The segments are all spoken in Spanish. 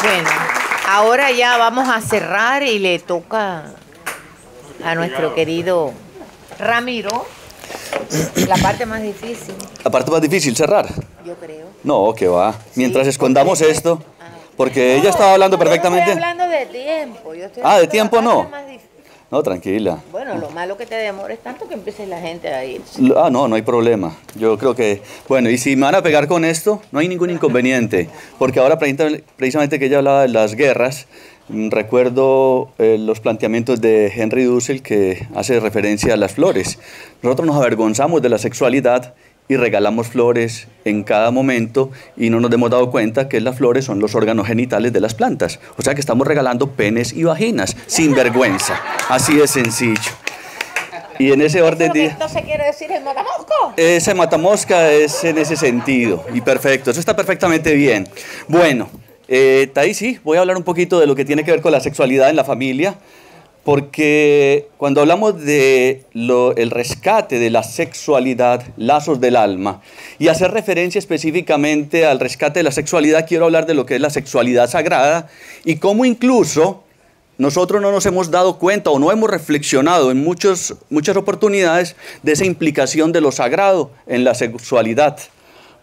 Bueno, ahora ya vamos a cerrar y le toca a nuestro querido Ramiro la parte más difícil, La parte más difícil, cerrar. yo creo. No, que va. Mientras Sí, escondamos porque- esto, Ah. porque ella estaba hablando perfectamente. Yo no estoy hablando de tiempo. Yo estoy Ah, ¿de hablando tiempo la parte no? más difícil. No, tranquila. Bueno, lo malo que te demores tanto que empiece la gente a ir. Ah, no, no hay problema. Yo creo que, bueno, y si me van a pegar con esto, no hay ningún inconveniente, porque ahora precisamente que ella hablaba de las guerras, recuerdo los planteamientos de Henry Dussel que hace referencia a las flores. Nosotros nos avergonzamos de la sexualidad y regalamos flores en cada momento y no nos hemos dado cuenta que las flores son los órganos genitales de las plantas. O sea que estamos regalando penes y vaginas, sin vergüenza. Así de sencillo. Y en ese orden de... ¿Entonces quiere decir el matamosco? Ese matamosca es en ese sentido, y perfecto, eso está perfectamente bien. Bueno, ahí sí, voy a hablar un poquito de lo que tiene que ver con la sexualidad en la familia, porque cuando hablamos de el rescate de la sexualidad, lazos del alma, y hacer referencia específicamente al rescate de la sexualidad, quiero hablar de lo que es la sexualidad sagrada, y cómo incluso nosotros no nos hemos dado cuenta o no hemos reflexionado en muchas oportunidades de esa implicación de lo sagrado en la sexualidad.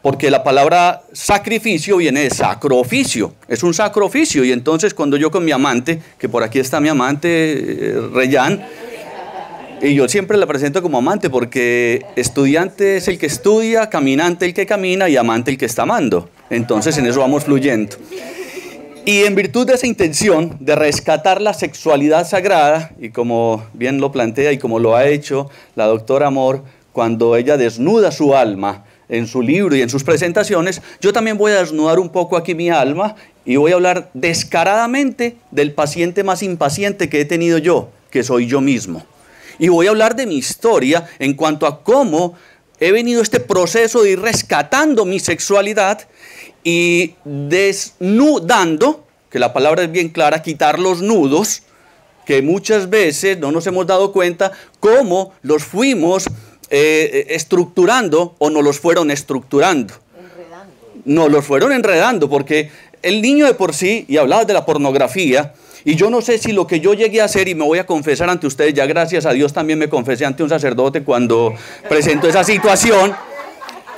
Porque la palabra sacrificio viene de sacro oficio, es un sacro oficio. Y entonces cuando yo con mi amante, que por aquí está mi amante, Reyán, y yo siempre la presento como amante porque estudiante es el que estudia, caminante el que camina y amante el que está amando. Entonces en eso vamos fluyendo. Y en virtud de esa intención de rescatar la sexualidad sagrada, y como bien lo plantea y como lo ha hecho la doctora Amor, cuando ella desnuda su alma en su libro y en sus presentaciones, yo también voy a desnudar un poco aquí mi alma y voy a hablar descaradamente del paciente más impaciente que he tenido yo, que soy yo mismo. Y voy a hablar de mi historia en cuanto a cómo he venido este proceso de ir rescatando mi sexualidad y desnudando, que la palabra es bien clara, quitar los nudos, que muchas veces no nos hemos dado cuenta cómo los fuimos estructurando o no los fueron estructurando. Enredando. No los fueron enredando, porque el niño de por sí, y hablabas de la pornografía, y yo no sé si lo que yo llegué a hacer, y me voy a confesar ante ustedes, ya gracias a Dios también me confesé ante un sacerdote cuando presentó esa situación.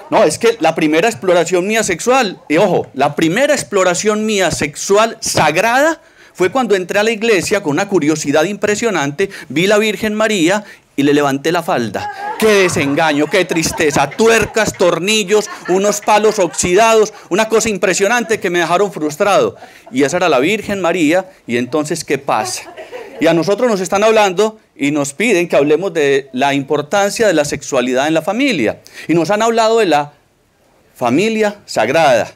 No, es que la primera exploración mía sexual, y ojo, la primera exploración mía sexual sagrada fue cuando entré a la iglesia con una curiosidad impresionante, vi la Virgen María y le levanté la falda. ¡Qué desengaño, qué tristeza! Tuercas, tornillos, unos palos oxidados, una cosa impresionante que me dejaron frustrado. Y esa era la Virgen María, y entonces, ¿qué pasa? Y a nosotros nos están hablando y nos piden que hablemos de la importancia de la sexualidad en la familia. Y nos han hablado de la familia sagrada.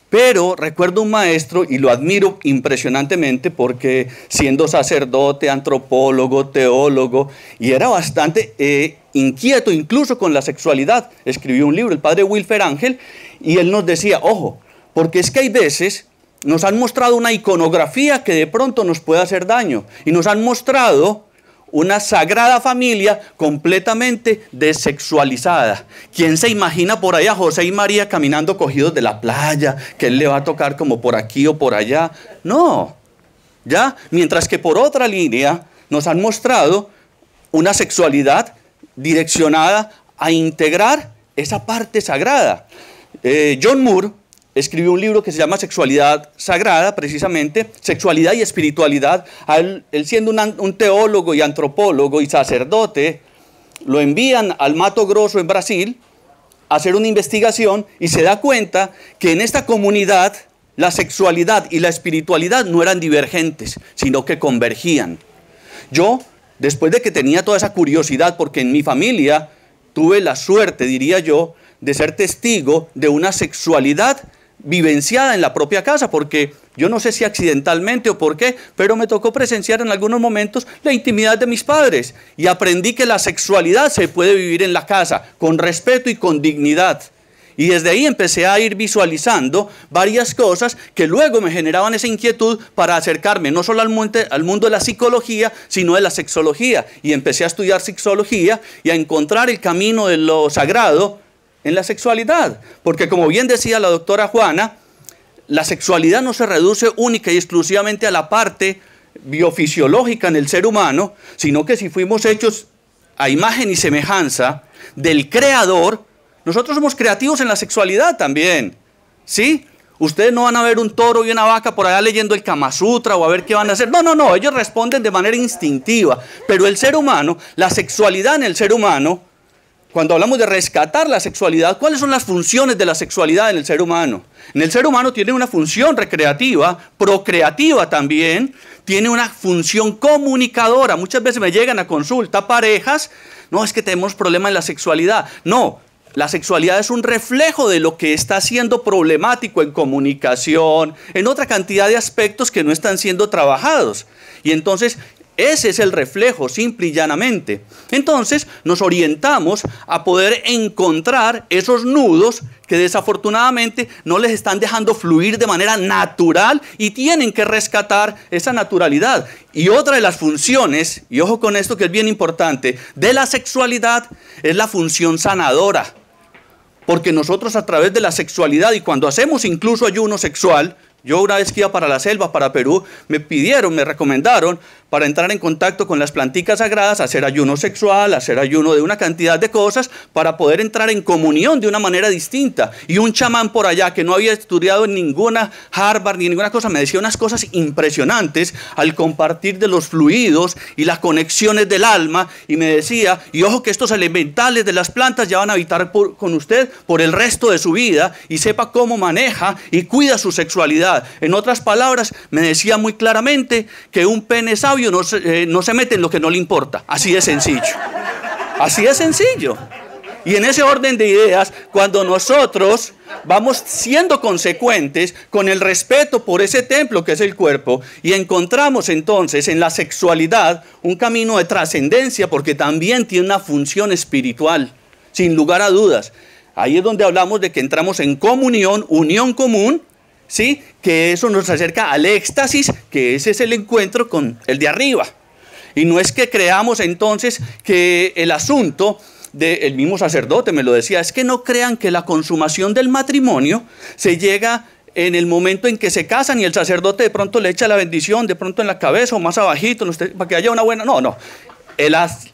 Pero recuerdo un maestro, y lo admiro impresionantemente porque siendo sacerdote, antropólogo, teólogo, y era bastante inquieto incluso con la sexualidad, escribió un libro, el padre Wilfer Ángel, y él nos decía, ojo, porque es que hay veces nos han mostrado una iconografía que de pronto nos puede hacer daño, y nos han mostrado una sagrada familia completamente desexualizada. ¿Quién se imagina por ahí a José y María caminando cogidos de la playa, que él le va a tocar como por aquí o por allá? No, ¿ya? Mientras que por otra línea nos han mostrado una sexualidad direccionada a integrar esa parte sagrada. John Moore escribió un libro que se llama Sexualidad Sagrada, precisamente, Sexualidad y Espiritualidad. Él siendo un teólogo y antropólogo y sacerdote, lo envían al Mato Grosso en Brasil a hacer una investigación y se da cuenta que en esta comunidad la sexualidad y la espiritualidad no eran divergentes, sino que convergían. Yo, después de que tenía toda esa curiosidad, porque en mi familia tuve la suerte, diría yo, de ser testigo de una sexualidad vivenciada en la propia casa, porque yo no sé si accidentalmente o por qué, pero me tocó presenciar en algunos momentos la intimidad de mis padres y aprendí que la sexualidad se puede vivir en la casa con respeto y con dignidad. Y desde ahí empecé a ir visualizando varias cosas que luego me generaban esa inquietud para acercarme no solo al mundo de la psicología, sino de la sexología. Y empecé a estudiar sexología y a encontrar el camino de lo sagrado en la sexualidad. Porque como bien decía la doctora Juana, la sexualidad no se reduce única y exclusivamente a la parte biofisiológica en el ser humano, sino que si fuimos hechos a imagen y semejanza del Creador, nosotros somos creativos en la sexualidad también, ¿sí? Ustedes no van a ver un toro y una vaca por allá leyendo el Kama Sutra o a ver qué van a hacer. No, no, no, ellos responden de manera instintiva. Pero el ser humano, la sexualidad en el ser humano, cuando hablamos de rescatar la sexualidad, ¿cuáles son las funciones de la sexualidad en el ser humano? En el ser humano tiene una función recreativa, procreativa también, tiene una función comunicadora. Muchas veces me llegan a consulta parejas, no, es que tenemos problemas en la sexualidad. No, la sexualidad es un reflejo de lo que está siendo problemático en comunicación, en otra cantidad de aspectos que no están siendo trabajados. Y entonces ese es el reflejo, simple y llanamente. Entonces nos orientamos a poder encontrar esos nudos que desafortunadamente no les están dejando fluir de manera natural y tienen que rescatar esa naturalidad. Y otra de las funciones, y ojo con esto que es bien importante, de la sexualidad es la función sanadora. Porque nosotros a través de la sexualidad y cuando hacemos incluso ayuno sexual, yo una vez que iba para la selva, para Perú, me recomendaron para entrar en contacto con las planticas sagradas, hacer ayuno sexual, hacer ayuno de una cantidad de cosas para poder entrar en comunión de una manera distinta. Y un chamán por allá que no había estudiado en ninguna Harvard ni ninguna cosa, me decía unas cosas impresionantes al compartir de los fluidos y las conexiones del alma y me decía, y ojo que estos elementales de las plantas ya van a habitar con usted por el resto de su vida y sepa cómo maneja y cuida su sexualidad. En otras palabras, me decía muy claramente que un pene sabio no se mete en lo que no le importa. Así de sencillo. Así de sencillo. Y en ese orden de ideas, cuando nosotros vamos siendo consecuentes con el respeto por ese templo que es el cuerpo y encontramos entonces en la sexualidad un camino de trascendencia porque también tiene una función espiritual, sin lugar a dudas. Ahí es donde hablamos de que entramos en comunión, unión común, ¿sí? Que eso nos acerca al éxtasis, que ese es el encuentro con el de arriba. Y no es que creamos entonces que el asunto del mismo sacerdote me lo decía, es que no crean que la consumación del matrimonio se llega en el momento en que se casan y el sacerdote de pronto le echa la bendición, de pronto en la cabeza o más abajito, para que haya una buena... No, no.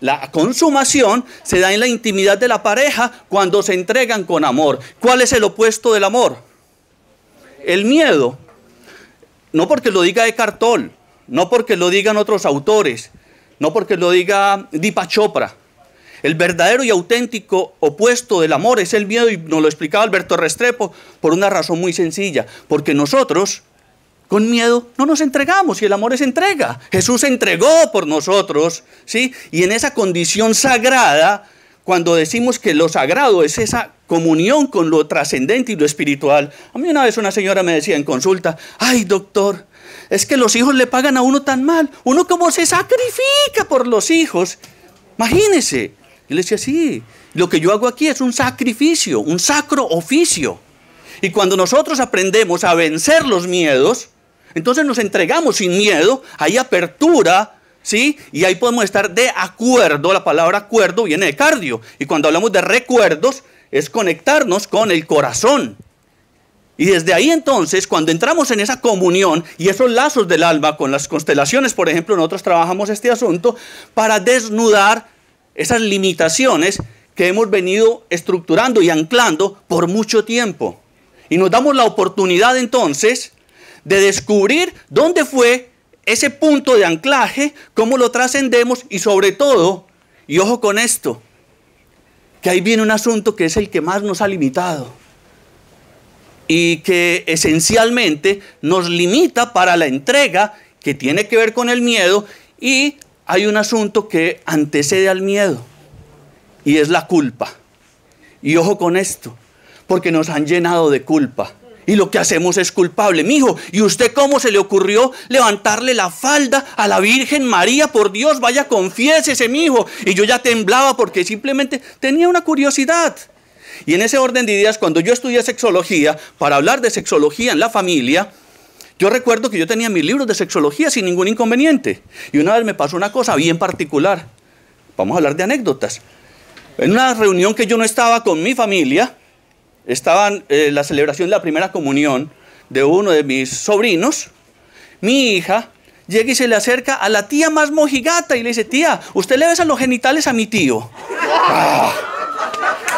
La consumación se da en la intimidad de la pareja cuando se entregan con amor. ¿Cuál es el opuesto del amor? El miedo. No porque lo diga Eckhart Tolle, no porque lo digan otros autores, no porque lo diga Deepak Chopra. El verdadero y auténtico opuesto del amor es el miedo, y nos lo explicaba Alberto Restrepo por una razón muy sencilla, porque nosotros con miedo no nos entregamos y el amor es entrega. Jesús se entregó por nosotros, ¿sí? Y en esa condición sagrada, cuando decimos que lo sagrado es esa comunión con lo trascendente y lo espiritual. A mí una vez una señora me decía en consulta, ay doctor, es que los hijos le pagan a uno tan mal, uno como se sacrifica por los hijos. Imagínese. Y le decía, sí, lo que yo hago aquí es un sacrificio, un sacro oficio. Y cuando nosotros aprendemos a vencer los miedos, entonces nos entregamos sin miedo, hay apertura, ¿sí? Y ahí podemos estar de acuerdo. La palabra acuerdo viene de cardio. Y cuando hablamos de recuerdos, es conectarnos con el corazón. Y desde ahí entonces, cuando entramos en esa comunión y esos lazos del alma con las constelaciones, por ejemplo, nosotros trabajamos este asunto para desnudar esas limitaciones que hemos venido estructurando y anclando por mucho tiempo. Y nos damos la oportunidad entonces de descubrir dónde fue ese punto de anclaje, cómo lo trascendemos y sobre todo, y ojo con esto, que ahí viene un asunto que es el que más nos ha limitado y que esencialmente nos limita para la entrega que tiene que ver con el miedo, y hay un asunto que antecede al miedo y es la culpa. Y ojo con esto, porque nos han llenado de culpa. Y lo que hacemos es culpable. Mijo, ¿y usted cómo se le ocurrió levantarle la falda a la Virgen María? Por Dios, vaya, confiésese, mijo. Y yo ya temblaba porque simplemente tenía una curiosidad. Y en ese orden de ideas, cuando yo estudié sexología, para hablar de sexología en la familia, yo recuerdo que yo tenía mis libros de sexología sin ningún inconveniente. Y una vez me pasó una cosa bien particular. Vamos a hablar de anécdotas. En una reunión que yo no estaba con mi familia, estaba la celebración de la primera comunión, de uno de mis sobrinos, mi hija llega y se le acerca a la tía más mojigata y le dice, tía, ¿usted le besa los genitales a mi tío?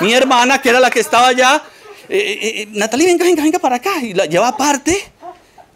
Mi hermana, que era la que estaba allá, Natalie, venga para acá, y la lleva aparte.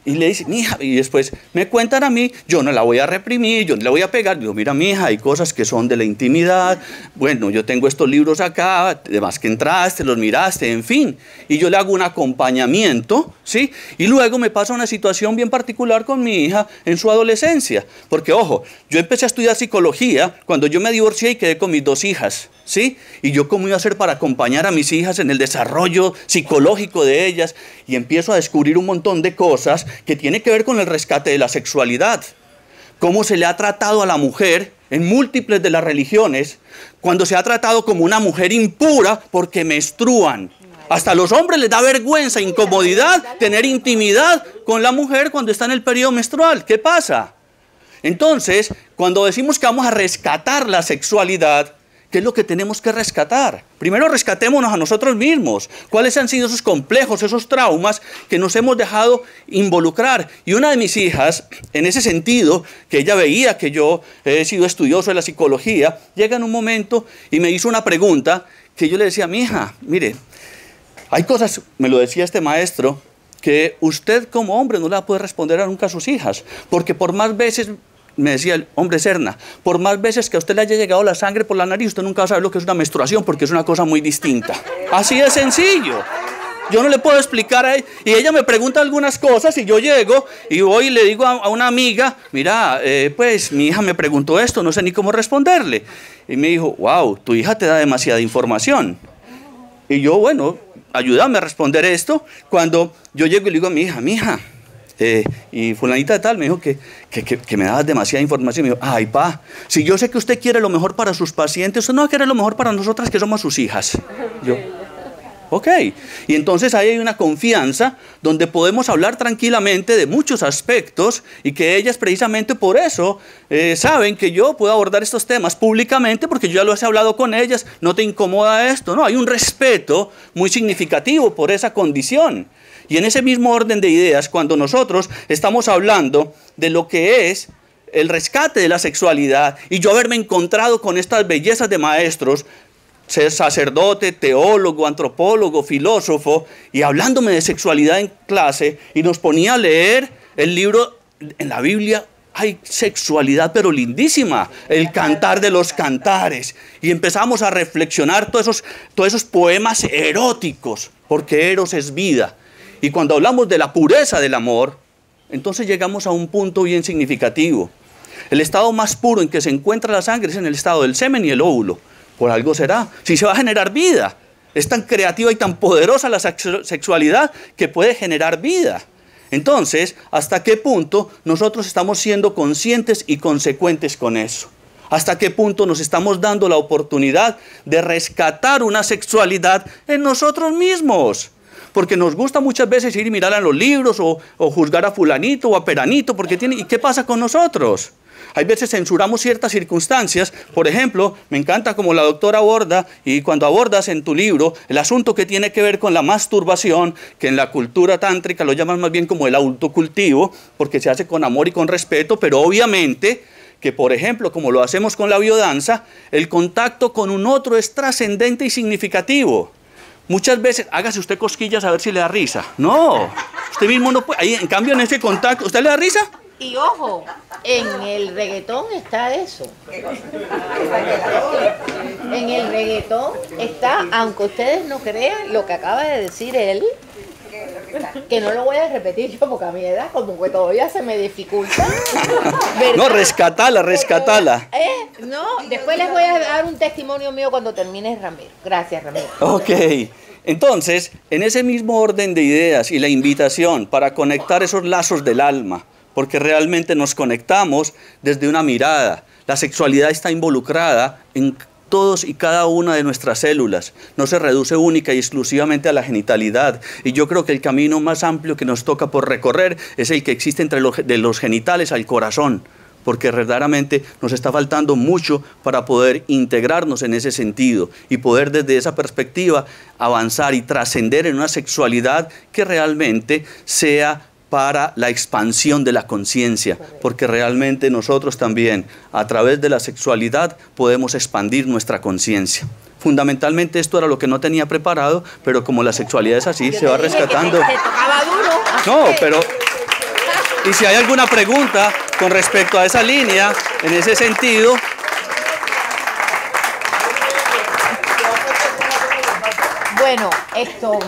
Y le dice, mija, y después me cuentan a mí, yo no la voy a reprimir, yo no la voy a pegar. Digo, mira, mija, hay cosas que son de la intimidad. Bueno, yo tengo estos libros acá, además que entraste, los miraste, en fin. Y yo le hago un acompañamiento, ¿sí? Y luego me pasa una situación bien particular con mi hija en su adolescencia. Porque, ojo, yo empecé a estudiar psicología cuando yo me divorcié y quedé con mis 2 hijas, ¿sí? Y yo cómo iba a hacer para acompañar a mis hijas en el desarrollo psicológico de ellas. Y empiezo a descubrir un montón de cosas que tiene que ver con el rescate de la sexualidad. Cómo se le ha tratado a la mujer en múltiples de las religiones, cuando se ha tratado como una mujer impura porque menstruan. Hasta a los hombres les da vergüenza, incomodidad tener intimidad con la mujer cuando está en el periodo menstrual. ¿Qué pasa? Entonces, cuando decimos que vamos a rescatar la sexualidad, ¿qué es lo que tenemos que rescatar? Primero rescatémonos a nosotros mismos. ¿Cuáles han sido esos complejos, esos traumas que nos hemos dejado involucrar? Y una de mis hijas, en ese sentido, que ella veía que yo he sido estudioso de la psicología, llega en un momento y me hizo una pregunta que yo le decía, mi hija, mire, hay cosas, me lo decía este maestro, que usted como hombre no le va a poder responder a nunca a sus hijas, porque por más veces... Me decía el hombre Serna, por más veces que a usted le haya llegado la sangre por la nariz, usted nunca va a saber lo que es una menstruación porque es una cosa muy distinta. Así de sencillo. Yo no le puedo explicar a ella. Y ella me pregunta algunas cosas y yo llego y voy y le digo a una amiga, mira, pues mi hija me preguntó esto, no sé ni cómo responderle. Y me dijo, wow, tu hija te da demasiada información. Y yo, bueno, ayúdame a responder esto. Cuando yo llego y le digo a mi hija, y fulanita de tal me dijo que me daba demasiada información. Me dijo, ay, pa, si yo sé que usted quiere lo mejor para sus pacientes, usted no va a querer lo mejor para nosotras que somos sus hijas. Yo, ok. Y entonces ahí hay una confianza donde podemos hablar tranquilamente de muchos aspectos y que ellas precisamente por eso saben que yo puedo abordar estos temas públicamente porque yo ya lo he hablado con ellas, no te incomoda esto, no, hay un respeto muy significativo por esa condición. Y en ese mismo orden de ideas, cuando nosotros estamos hablando de lo que es el rescate de la sexualidad y yo haberme encontrado con estas bellezas de maestros, ser sacerdote, teólogo, antropólogo, filósofo, y hablándome de sexualidad en clase, y nos ponía a leer el libro, en la Biblia hay sexualidad pero lindísima, el Cantar de los Cantares, y empezamos a reflexionar todos esos poemas eróticos, porque eros es vida. Y cuando hablamos de la pureza del amor, entonces llegamos a un punto bien significativo. El estado más puro en que se encuentra la sangre es en el estado del semen y el óvulo. Por algo será. Si se va a generar vida. Es tan creativa y tan poderosa la sexualidad que puede generar vida. Entonces, ¿hasta qué punto nosotros estamos siendo conscientes y consecuentes con eso? ¿Hasta qué punto nos estamos dando la oportunidad de rescatar una sexualidad en nosotros mismos? Porque nos gusta muchas veces ir y mirar a los libros o juzgar a fulanito o a peranito porque tiene... ¿Y qué pasa con nosotros? Hay veces censuramos ciertas circunstancias. Por ejemplo, me encanta como la doctora aborda, y cuando abordas en tu libro el asunto que tiene que ver con la masturbación, que en la cultura tántrica lo llaman más bien como el autocultivo, porque se hace con amor y con respeto, pero obviamente que, por ejemplo, como lo hacemos con la biodanza, el contacto con un otro es trascendente y significativo. Muchas veces, hágase usted cosquillas a ver si le da risa. No, usted mismo no puede. Ahí, en cambio, en ese contacto, ¿usted le da risa? Y ojo, en el reggaetón está eso. En el reggaetón está, aunque ustedes no crean lo que acaba de decir él, que no lo voy a repetir yo porque a mi edad como que todavía se me dificulta. ¿Verdad? No, rescatala. No, después les voy a dar un testimonio mío cuando termine, Ramiro. Gracias, Ramiro. Ok. Entonces, en ese mismo orden de ideas y la invitación para conectar esos lazos del alma, porque realmente nos conectamos desde una mirada. La sexualidad está involucrada en todos y cada una de nuestras células. No se reduce única y exclusivamente a la genitalidad. Y yo creo que el camino más amplio que nos toca por recorrer es el que existe entre de los genitales al corazón. porque verdaderamente nos está faltando mucho para poder integrarnos en ese sentido y poder desde esa perspectiva avanzar y trascender en una sexualidad que realmente sea para la expansión de la conciencia, porque realmente nosotros también a través de la sexualidad podemos expandir nuestra conciencia. Fundamentalmente esto era lo que no tenía preparado, pero como la sexualidad es así, se va rescatando. Te tocaba duro. No, pero... Y si hay alguna pregunta con respecto a esa línea, en ese sentido... Bueno, esto...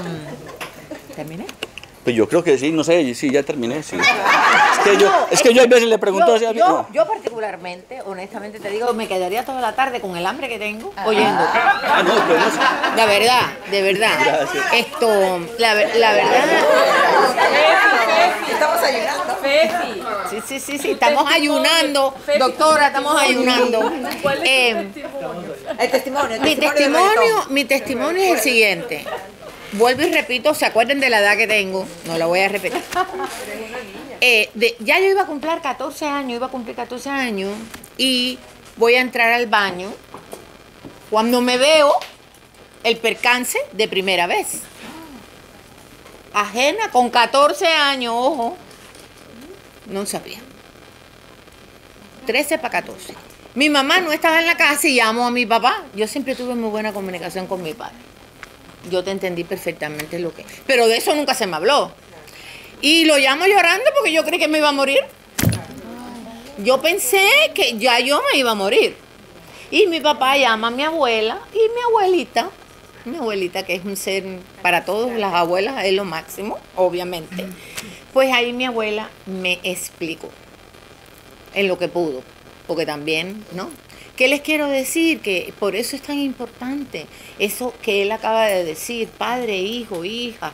¿Terminé? Pues yo creo que sí, no sé, sí, ya terminé, sí. Es que yo a veces le pregunto así a mí. Yo particularmente, honestamente te digo, me quedaría toda la tarde con el hambre que tengo oyendo. Ah, no, pues no sé. De verdad. Gracias. Esto, la verdad... Estamos ayunando. Sí, estamos ayunando, doctora, estamos ayunando. El testimonio. Mi testimonio es el siguiente. Vuelvo y repito, se acuerden de la edad que tengo, no la voy a repetir. Ya yo iba a cumplir 14 años, y voy a entrar al baño cuando me veo el percance de primera vez. Ajena, con 14 años, ojo, no sabía. 13 para 14. Mi mamá no estaba en la casa y llamo a mi papá. Yo siempre tuve muy buena comunicación con mi padre. Yo te entendí perfectamente lo que... Pero de eso nunca se me habló. Y lo llamo llorando porque yo creí que me iba a morir. Yo pensé que ya yo me iba a morir. Y mi papá llama a mi abuela y mi abuelita que es un ser, para todas las abuelas es lo máximo, obviamente. Pues ahí mi abuela me explicó en lo que pudo, porque también, ¿no? ¿Qué les quiero decir? Que por eso es tan importante eso que él acaba de decir, padre, hijo, hija.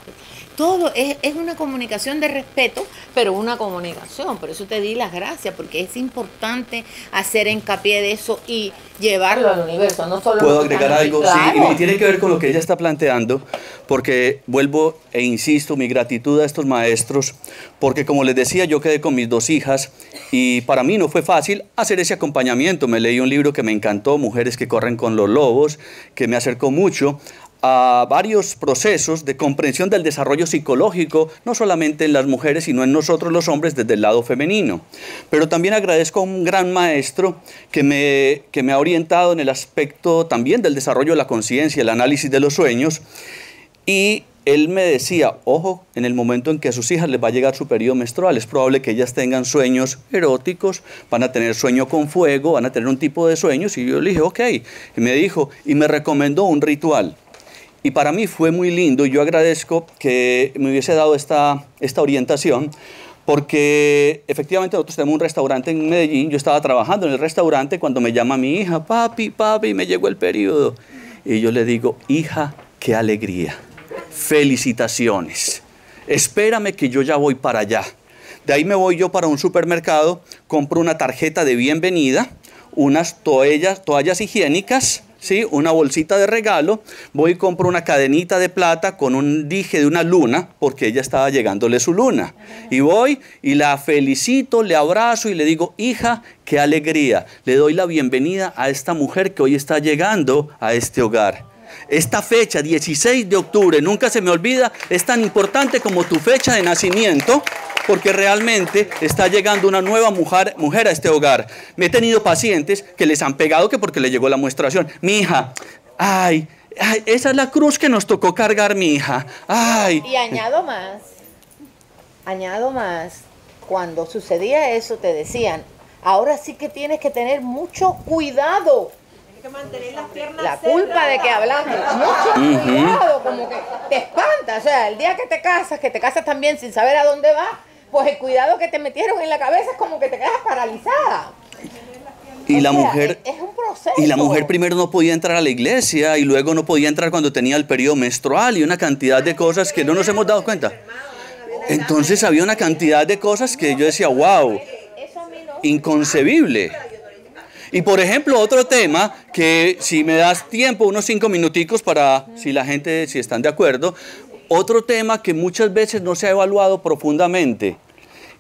Todo es una comunicación de respeto, pero una comunicación. Por eso te di las gracias, porque es importante hacer hincapié de eso y llevarlo al universo, no solo... ¿Puedo agregar algo? Claro. Sí, y tiene que ver con lo que ella está planteando, porque vuelvo e insisto, mi gratitud a estos maestros, porque como les decía, yo quedé con mis 2 hijas y para mí no fue fácil hacer ese acompañamiento. Me leí un libro que me encantó, Mujeres que corren con los lobos, que me acercó mucho a varios procesos de comprensión del desarrollo psicológico, no solamente en las mujeres, sino en nosotros los hombres desde el lado femenino. Pero también agradezco a un gran maestro que me ha orientado en el aspecto también del desarrollo de la conciencia, el análisis de los sueños, y él me decía, ojo, en el momento en que a sus hijas les va a llegar su periodo menstrual, es probable que ellas tengan sueños eróticos, van a tener sueño con fuego, van a tener un tipo de sueños, y yo le dije, ok, y me dijo, y me recomendó un ritual. Y para mí fue muy lindo y yo agradezco que me hubiese dado esta orientación, porque efectivamente nosotros tenemos un restaurante en Medellín. Yo estaba trabajando en el restaurante cuando me llama mi hija, papi, me llegó el periodo. Y yo le digo, hija, qué alegría, felicitaciones, espérame que yo ya voy para allá. De ahí me voy yo para un supermercado, compro una tarjeta de bienvenida, unas toallas higiénicas, ¿sí? Una bolsita de regalo, voy y compro una cadenita de plata con un dije de una luna, porque ella estaba llegándole su luna. Y voy y la felicito, le abrazo y le digo, hija, qué alegría. Le doy la bienvenida a esta mujer que hoy está llegando a este hogar. Esta fecha, 16 de octubre, nunca se me olvida, es tan importante como tu fecha de nacimiento, porque realmente está llegando una nueva mujer a este hogar. Me he tenido pacientes que les han pegado que porque le llegó la menstruación. Mi hija, ay, esa es la cruz que nos tocó cargar, mi hija. Ay. Y añado más, cuando sucedía eso te decían, ahora sí que tienes que tener mucho cuidado. Tienes que mantener las piernas La culpa de que hablamos, mucho cuidado, como que te espanta. O sea, el día que te casas también sin saber a dónde vas, pues el cuidado que te metieron en la cabeza es como que te quedas paralizada. Y la mujer, es un proceso. Y la mujer primero no podía entrar a la iglesia y luego no podía entrar cuando tenía el periodo menstrual y una cantidad de cosas que no nos hemos dado cuenta. Entonces había una cantidad de cosas que yo decía, wow, inconcebible. Y por ejemplo, otro tema que si me das tiempo, unos 5 minuticos para, si la gente, si están de acuerdo, otro tema que muchas veces no se ha evaluado profundamente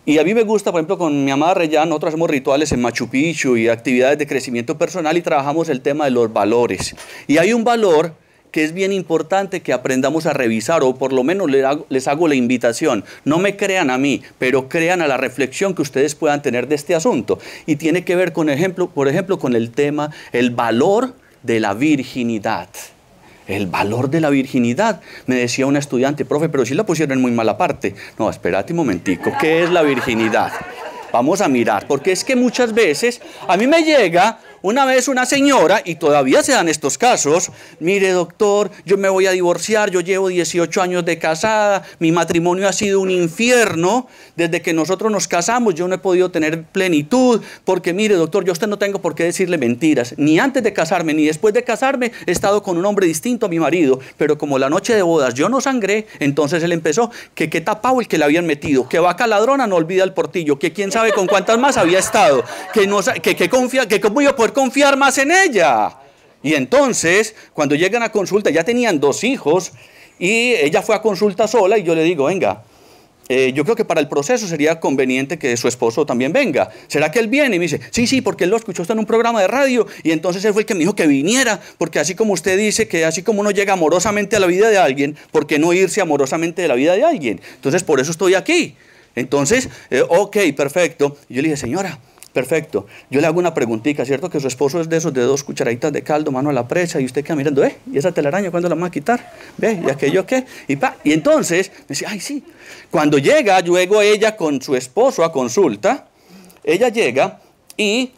Y a mí me gusta, por ejemplo, con mi amada Reyán, nosotros hacemos rituales en Machu Picchu y actividades de crecimiento personal y trabajamos el tema de los valores. Y hay un valor que es bien importante que aprendamos a revisar, o por lo menos les hago la invitación. No me crean a mí, pero crean a la reflexión que ustedes puedan tener de este asunto. Y tiene que ver, por ejemplo, con el tema, el valor de la virginidad. El valor de la virginidad. Me decía una estudiante, profe, pero si la pusieron en muy mala parte. No, espérate un momentico, ¿qué es la virginidad? Vamos a mirar, porque es que muchas veces a mí me llega una vez una señora, y todavía se dan estos casos, mire doctor, yo me voy a divorciar, yo llevo 18 años de casada, mi matrimonio ha sido un infierno, desde que nosotros nos casamos yo no he podido tener plenitud, porque mire doctor, yo a usted no tengo por qué decirle mentiras, ni antes de casarme, ni después de casarme, he estado con un hombre distinto a mi marido, pero como la noche de bodas yo no sangré, entonces él empezó, que qué tapado el que le habían metido, que vaca ladrona no olvida el portillo, que quién sabe con cuántas más había estado, que cómo iba a poder confiar más en ella. Y entonces, cuando llegan a consulta, ya tenían 2 hijos y ella fue a consulta sola y yo le digo, venga, yo creo que para el proceso sería conveniente que su esposo también venga. ¿Será que él viene? Y me dice, sí, porque él lo escuchó en un programa de radio y entonces él fue el que me dijo que viniera, porque así como usted dice que así como uno llega amorosamente a la vida de alguien, ¿por qué no irse amorosamente de la vida de alguien? Entonces, por eso estoy aquí. Entonces, ok, perfecto. Y yo le dije, señora, perfecto. Yo le hago una preguntita, ¿cierto? Que su esposo es de esos de 2 cucharaditas de caldo, mano a la presa, y usted queda mirando, ¿y esa telaraña cuándo la vamos a quitar? ¿Ve? ¿Y aquello qué? Y entonces, me decía, ay, sí. Cuando llega, luego ella con su esposo a consulta, ella llega y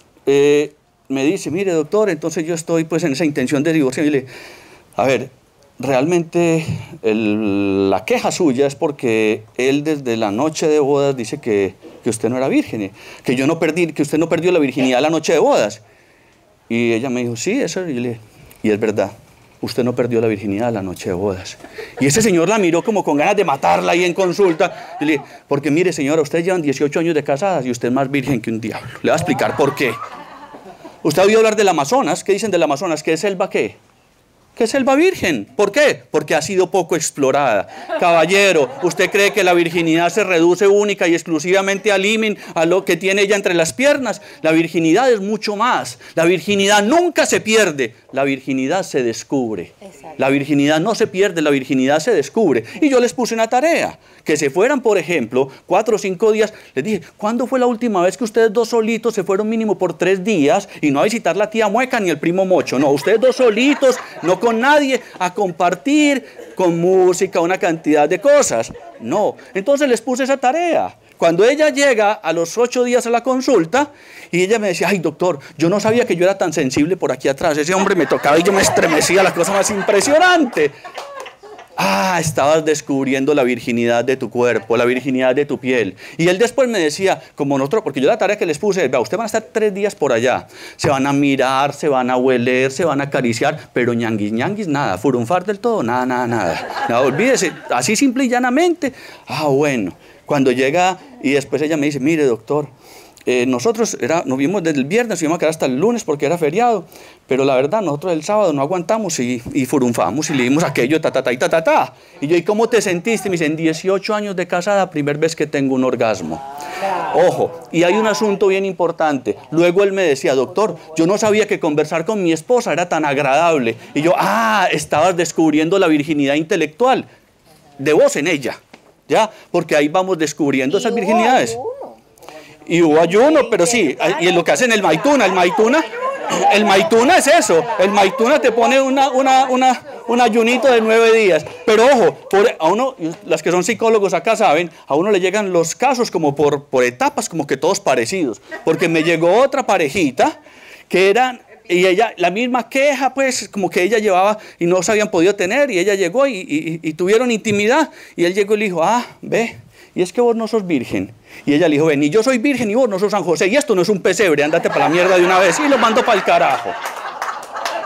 me dice, mire, doctor, entonces yo estoy pues en esa intención de divorcio. Y le digo, a ver, realmente la queja suya es porque él desde la noche de bodas dice que usted no era virgen, que usted no perdió la virginidad la noche de bodas. Y ella me dijo, sí, eso. Y es verdad, usted no perdió la virginidad la noche de bodas. Y ese señor la miró como con ganas de matarla ahí en consulta. Y le dije, porque mire señora, ustedes llevan 18 años de casadas y usted es más virgen que un diablo. Le voy a explicar por qué. Usted ha oído hablar del Amazonas. ¿Qué dicen del Amazonas? ¿Qué es selva qué? ¿Qué es selva virgen? ¿Por qué? Porque ha sido poco explorada. Caballero, ¿usted cree que la virginidad se reduce única y exclusivamente al himen, a lo que tiene ella entre las piernas? La virginidad es mucho más. La virginidad nunca se pierde. La virginidad se descubre. Exacto. La virginidad no se pierde, la virginidad se descubre. Y yo les puse una tarea, que se fueran, por ejemplo, 4 o 5 días. Les dije, ¿cuándo fue la última vez que ustedes 2 solitos se fueron mínimo por 3 días y no a visitar la tía Mueca ni el primo Mocho? No, ustedes 2 solitos, no con nadie, a compartir con música, una cantidad de cosas. No, entonces les puse esa tarea. Cuando ella llega a los 8 días a la consulta y ella me decía, ay doctor, yo no sabía que yo era tan sensible por aquí atrás, ese hombre me tocaba y yo me estremecía, la cosa más impresionante. Ah, estabas descubriendo la virginidad de tu cuerpo, la virginidad de tu piel. Y él después me decía, como nosotros, porque yo la tarea que les puse, vea, ustedes van a estar 3 días por allá, se van a mirar, se van a hueler, se van a acariciar, pero ñanguis, ñanguis, nada, furunfar del todo, nada, nada, nada. No, olvídese, así simple y llanamente. Ah, bueno, cuando llega y después ella me dice, mire doctor, nosotros nos vimos desde el viernes, nos íbamos a quedar hasta el lunes porque era feriado, pero la verdad nosotros el sábado no aguantamos y furunfamos y le dimos aquello, ta. Y yo, ¿y cómo te sentiste? Me dicen, 18 años de casada, primera vez que tengo un orgasmo. Ojo, y hay un asunto bien importante. Luego él me decía, doctor, yo no sabía que conversar con mi esposa era tan agradable. Y yo, estabas descubriendo la virginidad intelectual de vos en ella, ¿ya? Porque ahí vamos descubriendo esas virginidades. Y hubo ayuno, pero sí, y es lo que hacen el Maituna es eso, el Maituna te pone un ayunito de 9 días, pero ojo, a uno, las que son psicólogos acá saben, a uno le llegan los casos como por etapas, como que todos parecidos, porque me llegó otra parejita que eran, y ella, la misma queja, pues, como que ella llevaba y no se habían podido tener, y ella llegó y tuvieron intimidad, y él llegó y le dijo, ve, y es que vos no sos virgen. Y ella le dijo, ven, y yo soy virgen y vos no sos San José, y esto no es un pesebre, ándate para la mierda de una vez, y lo mando para el carajo.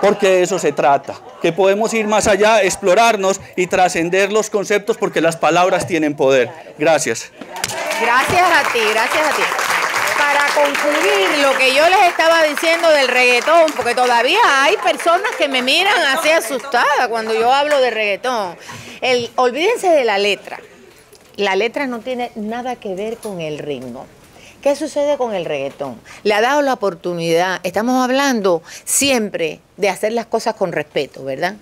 Porque de eso se trata, que podemos ir más allá, explorarnos y trascender los conceptos, porque las palabras tienen poder. Gracias. Gracias a ti, gracias a ti. Para concluir lo que yo les estaba diciendo del reggaetón, porque todavía hay personas que me miran así asustada cuando yo hablo de reggaetón. Olvídense de la letra. la letra no tiene nada que ver con el ritmo. ¿Qué sucede con el reggaetón? Le ha dado la oportunidad, estamos hablando siempre de hacer las cosas con respeto, ¿verdad?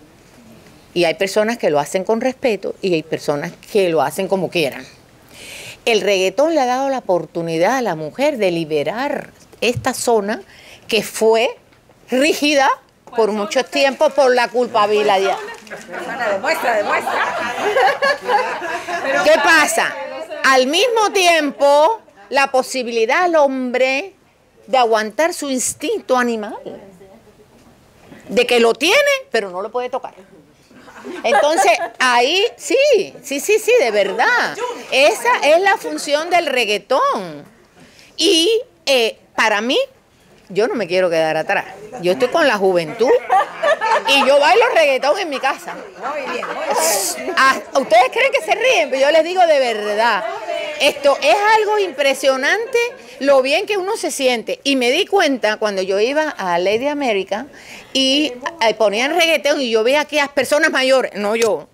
Y hay personas que lo hacen con respeto y hay personas que lo hacen como quieran. El reggaetón le ha dado la oportunidad a la mujer de liberar esta zona que fue rígida por mucho tiempo por la culpabilidad. Demuestra. ¿Qué pasa? Al mismo tiempo, la posibilidad al hombre de aguantar su instinto animal, de que lo tiene, pero no lo puede tocar. Entonces, ahí sí, de verdad. Esa es la función del reggaetón. Y para mí, yo no me quiero quedar atrás. Yo estoy con la juventud y yo bailo reggaetón en mi casa. Ustedes creen que se ríen, pero yo les digo de verdad. Esto es algo impresionante, lo bien que uno se siente. Y me di cuenta cuando yo iba a Lady America y ponían reggaetón y yo veía a aquellas personas mayores, no yo,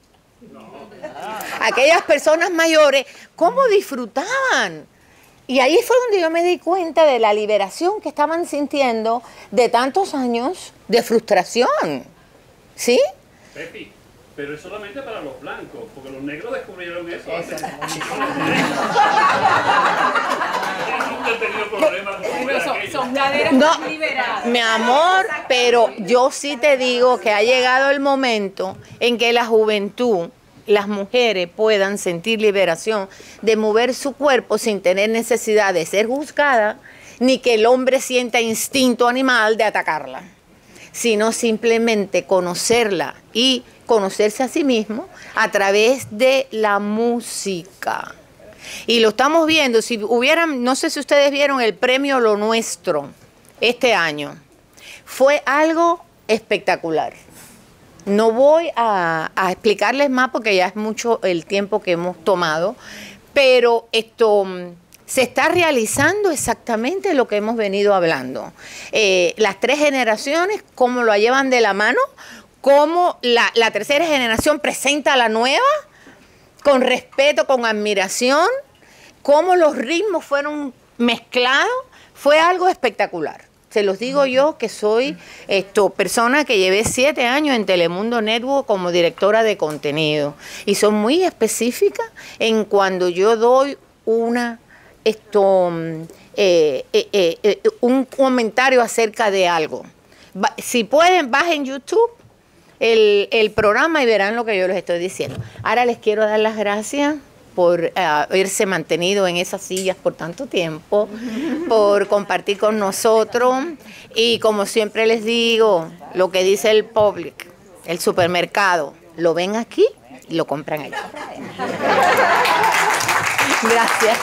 aquellas personas mayores, cómo disfrutaban. Y ahí fue donde yo me di cuenta de la liberación que estaban sintiendo de tantos años de frustración. ¿Sí? Pepi, pero es solamente para los blancos, porque los negros descubrieron eso. Son caderas No, liberadas. mi amor, pero yo sí te digo que ha llegado el momento en que la juventud, las mujeres puedan sentir liberación de mover su cuerpo sin tener necesidad de ser juzgada, ni que el hombre sienta instinto animal de atacarla, sino simplemente conocerla y conocerse a sí mismo a través de la música. Y lo estamos viendo, si hubieran, no sé si ustedes vieron el premio Lo Nuestro este año, fue algo espectacular. No voy a explicarles más porque ya es mucho el tiempo que hemos tomado, pero esto se está realizando exactamente lo que hemos venido hablando. Las tres generaciones, cómo lo llevan de la mano, cómo la tercera generación presenta a la nueva, con respeto, con admiración, cómo los ritmos fueron mezclados, fue algo espectacular. Se los digo yo que soy persona que llevé 7 años en Telemundo Network como directora de contenido y son muy específicas en cuando yo doy un comentario acerca de algo. Si pueden, bajen YouTube el programa y verán lo que yo les estoy diciendo. Ahora les quiero dar las gracias por haberse mantenido en esas sillas por tanto tiempo, por compartir con nosotros y como siempre les digo, lo que dice el Publix, el supermercado, lo ven aquí y lo compran allá. Gracias.